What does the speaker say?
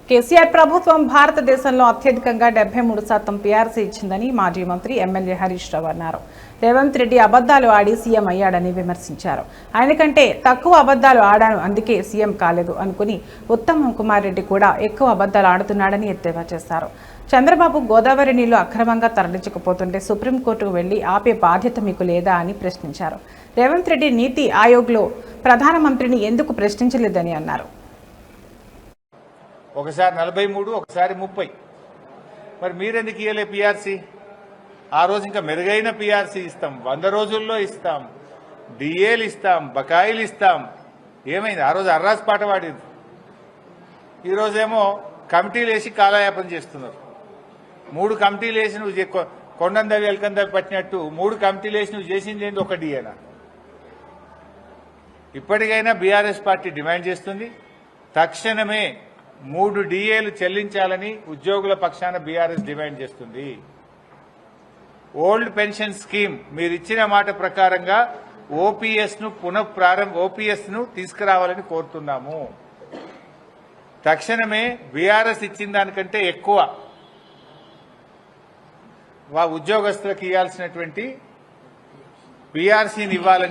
కేసీఆర్ ప్రభుత్వం భారతదేశంలో అత్యధికంగా 73% పీఆర్సీ ఇచ్చిందని మాజీ మంత్రి ఎమ్మెల్యే హరీష్ రావు అన్నారు. రేవంత్ రెడ్డి అబద్దాలు ఆడి సీఎం అయ్యాడని విమర్శించారు. ఆయన కంటే తక్కువ అబద్దాలు ఆడాను, అందుకే సీఎం కాలేదు అనుకుని ఉత్తమ్ కుమార్ రెడ్డి కూడా ఎక్కువ అబద్దాలు ఆడుతున్నాడని ఎద్దేవా చేశారు. చంద్రబాబు గోదావరి నీళ్లు అక్రమంగా తరలించకపోతుంటే సుప్రీంకోర్టుకు వెళ్లి ఆపే బాధ్యత మీకు లేదా అని ప్రశ్నించారు. రేవంత్ రెడ్డి నీతి ఆయోగ్లో ప్రధానమంత్రిని ఎందుకు ప్రశ్నించలేదని అన్నారు. ఒకసారి 43, ఒకసారి 30. మరి మీరెందుకు ఇయ్యలే పీఆర్సీ? ఆ రోజు ఇంకా మెరుగైన పీఆర్సీ ఇస్తాం, 100 రోజుల్లో ఇస్తాం, డిఏలు ఇస్తాం, బకాయిలు ఇస్తాం. ఏమైంది? ఆ రోజు అర్రాస్ పాట పాడింది. ఈరోజేమో కమిటీలు వేసి కాలయాపన చేస్తున్నారు. 3 కమిటీలు వేసి నువ్వు కొండందవి ఎలకందవి పట్టినట్టు 3 కమిటీలు వేసి నువ్వు చేసింది ఏంటి? ఒక డిఏనా? ఇప్పటికైనా బీఆర్ఎస్ పార్టీ డిమాండ్ చేస్తుంది, తక్షణమే 3 డిఏలు చెల్లించాలని ఉద్యోగుల పక్షాన బీఆర్ఎస్ డిమాండ్ చేస్తుంది. ఓల్డ్ పెన్షన్ స్కీమ్ మీరు ఇచ్చిన మాట ప్రకారంగా ఓపీఎస్ ను తీసుకురావాలని కోరుతున్నాము. తక్షణమే బీఆర్ఎస్ ఇచ్చిన దానికంటే ఎక్కువ ఉద్యోగస్తులకు ఇవ్వాల్సినటువంటి పీఆర్సీని ఇవ్వాలని